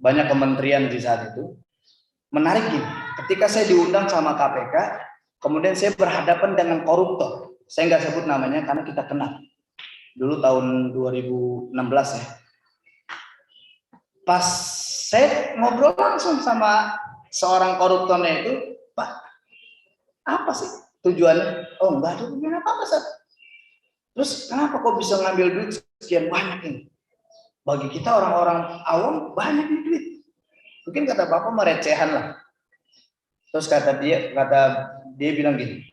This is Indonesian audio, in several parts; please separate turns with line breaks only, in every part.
banyak kementerian di saat itu. Menarik gini, ketika saya diundang sama KPK, kemudian saya berhadapan dengan koruptor. Saya nggak sebut namanya karena kita kenal. Dulu tahun 2016 ya. Pas saya ngobrol langsung sama seorang koruptornya itu, Pak, apa sih tujuannya? Oh, enggak ada tujuan apa-apa, Sat. Terus kenapa kok bisa ngambil duit sekian banyak ini? Bagi kita orang-orang awam banyak nih duit. Mungkin kata Bapak merecehan lah. Terus kata dia bilang gini,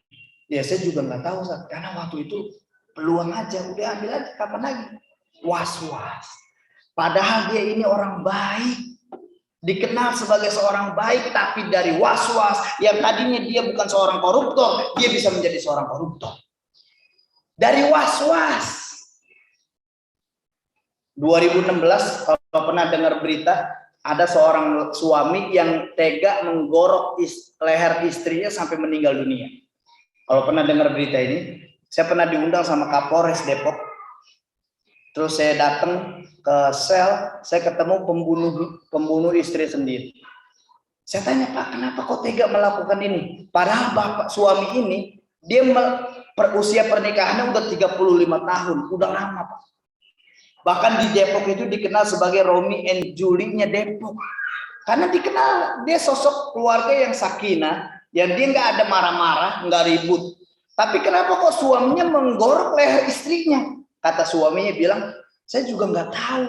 ya saya juga nggak tahu, Sat, karena waktu itu peluang aja, udah ambil aja, kapan lagi? Was-was. Padahal dia ini orang baik, dikenal sebagai seorang baik, tapi dari was-was yang tadinya dia bukan seorang koruptor, dia bisa menjadi seorang koruptor. Dari was-was. 2016 kalau pernah dengar berita, ada seorang suami yang tega menggorok leher istrinya sampai meninggal dunia. Kalau pernah dengar berita ini, saya pernah diundang sama Kapolres Depok. Terus saya datang ke sel, saya ketemu pembunuh istri sendiri. Saya tanya, Pak, kenapa kok tega melakukan ini? Padahal bapak suami ini, dia usia pernikahannya udah 35 tahun, udah lama, Pak. Bahkan di Depok itu dikenal sebagai Romi and Julie-nya Depok. Karena dikenal dia sosok keluarga yang sakinah, yang dia nggak ada marah-marah, nggak ribut. Tapi kenapa kok suaminya menggorok leher istrinya? Kata suaminya bilang, saya juga nggak tahu.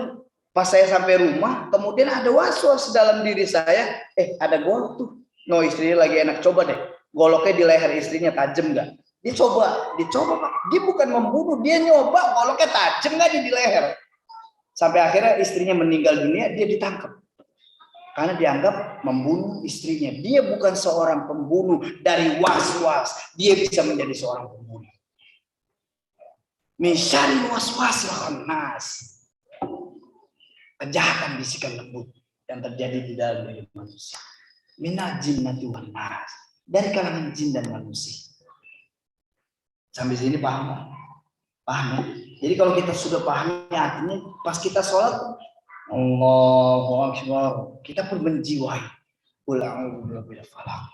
Pas saya sampai rumah, kemudian ada was-was dalam diri saya. Ada golok tuh. No, istrinya lagi enak, coba deh. Goloknya di leher istrinya tajam nggak? Dicoba Pak. Dia bukan membunuh, dia nyoba goloknya tajam nggak di leher. Sampai akhirnya istrinya meninggal dunia, dia ditangkap. Karena dianggap membunuh istrinya. Dia bukan seorang pembunuh dari was-was. Dia bisa menjadi seorang pembunuh. Misyari was-was nas. Kejahatan bisikan lembut yang terjadi di dalam diri manusia. Minal jinnati wan nas. Dari kalangan jin dan manusia. Sampai sini paham? Paham ya? Jadi kalau kita sudah pahami artinya, pas kita sholat, Allahu Akbar, kita pun menjiwai. Qul a'udzu birabbil falaq,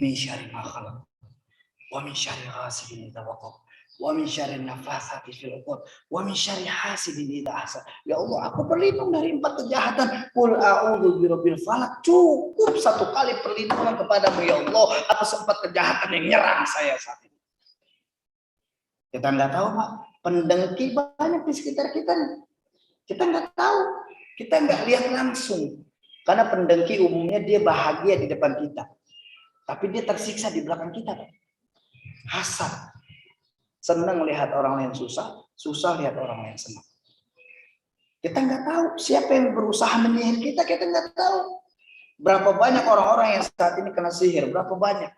min syarri ma khalaq, wa min syarri ghasidin idza waqab, wa min syarri nafatsati fil 'uqad, wa min syarri hasidin idza hasad. Ya Allah, aku berlindung dari 4 kejahatan. Qul a'udzu birabbil falaq. Cukup 1 kali perlindungan kepadamu ya Allah atas 4 kejahatan yang nyerang saya saat ini. Kita nggak tahu, Pak. Pendengki banyak di sekitar kita. Kita nggak tahu. Kita nggak lihat langsung. Karena pendengki umumnya dia bahagia di depan kita. Tapi dia tersiksa di belakang kita, Pak. Hasad. Senang lihat orang lain susah. Susah lihat orang lain senang. Kita nggak tahu siapa yang berusaha menyihir kita. Kita nggak tahu. Berapa banyak orang-orang yang saat ini kena sihir. Berapa banyak.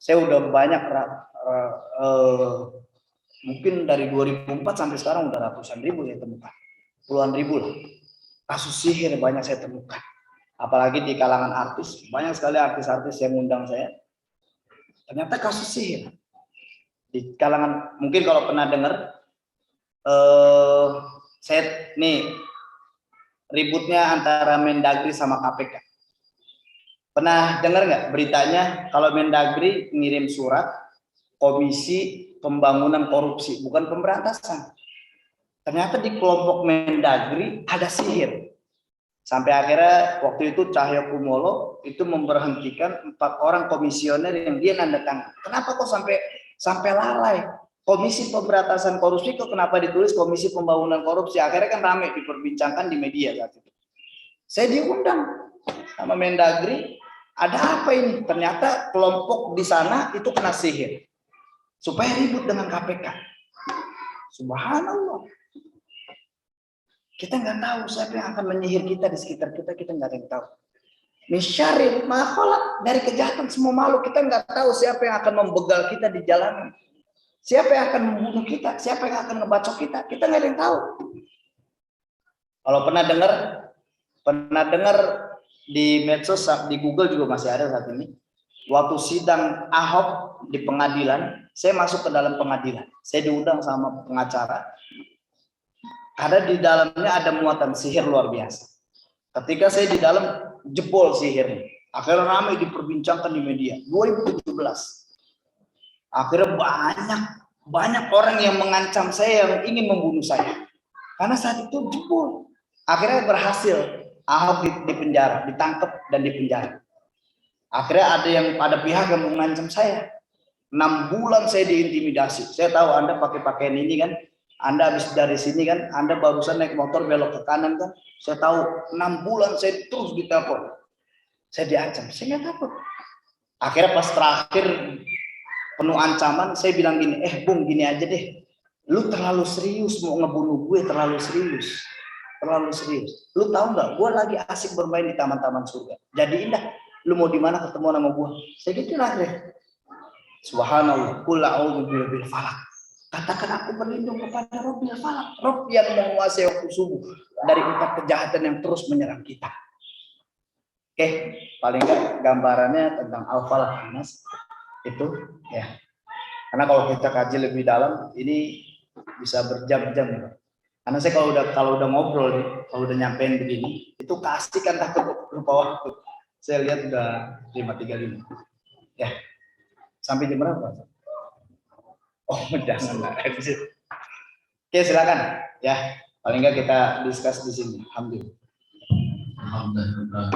Saya udah banyak mungkin dari 2004 sampai sekarang udah ratusan ribu saya temukan, puluhan ribu lah kasus sihir banyak saya temukan. Apalagi di kalangan artis, banyak sekali artis-artis yang undang saya. Ternyata kasus sihir di kalangan, mungkin kalau pernah dengar, saya nih ributnya antara Mendagri sama KPK. Pernah dengar nggak beritanya kalau Mendagri ngirim surat Komisi Pembangunan Korupsi, bukan pemberantasan. Ternyata di kelompok Mendagri ada sihir. Sampai akhirnya waktu itu Cahyokumolo itu memberhentikan 4 orang komisioner yang dia nandakan. Kenapa kok sampai lalai? Komisi Pemberantasan Korupsi kok kenapa ditulis Komisi Pembangunan Korupsi? Akhirnya kan ramai diperbincangkan di media saat itu. Saya diundang sama Mendagri. Ada apa ini? Ternyata kelompok di sana itu kena sihir supaya ribut dengan KPK. Subhanallah. Kita nggak tahu siapa yang akan menyihir kita di sekitar kita. Kita nggak ada yang tahu. Misyaril makhluk, dari kejahatan semua makhluk. Kita nggak tahu siapa yang akan membegal kita di jalanan. Siapa yang akan membunuh kita? Siapa yang akan ngebacok kita? Kita nggak ada yang tahu. Kalau pernah dengar di medsos, di Google juga masih ada saat ini. Waktu sidang Ahok di pengadilan, saya masuk ke dalam pengadilan. Saya diundang sama pengacara. ada di dalamnya ada muatan sihir luar biasa. Ketika saya di dalam, jebol sihirnya. Akhirnya ramai diperbincangkan di media. 2017. Akhirnya banyak orang yang mengancam saya, yang ingin membunuh saya. Karena saat itu jebol. Akhirnya berhasil. Ahok di penjara, ditangkap dan dipenjara. Akhirnya ada pihak yang mengancam saya. 6 bulan saya diintimidasi. Saya tahu Anda pakai pakaian ini kan. Anda habis dari sini kan, Anda barusan naik motor belok ke kanan kan. Saya tahu 6 bulan saya terus ditelepon. Saya diancam, saya nggak takut. Akhirnya pas terakhir penuh ancaman, saya bilang gini, Bung gini aja deh. Lu terlalu serius mau ngebunuh gue, terlalu serius. Terlalu serius. Lu tahu nggak? Gue lagi asik bermain di taman-taman surga. Jadi indah. Lu mau di mana ketemu sama gue? Saya gitu lah deh. Subhanallah. Qul a'udzu birabbil falaq. Katakan aku berlindung kepada Rabbil Falak, Rabb yang menguasai waktu subuh dari 4 kejahatan yang terus menyerang kita. Oke, paling enggak gambarannya tentang Al-Falaq, Mas. Itu ya. Karena kalau kita kaji lebih dalam, ini bisa berjam-jam ya. Karena saya kalau udah ngobrol nih, kalau udah nyampein begini, itu kasih kan takut lupa waktu. Saya lihat udah 5.35. Ya. Sampai jam berapa? Oh, jangan lah. Oke, silakan. Ya, paling enggak kita discuss di sini. Alhamdulillah.
Alhamdulillah.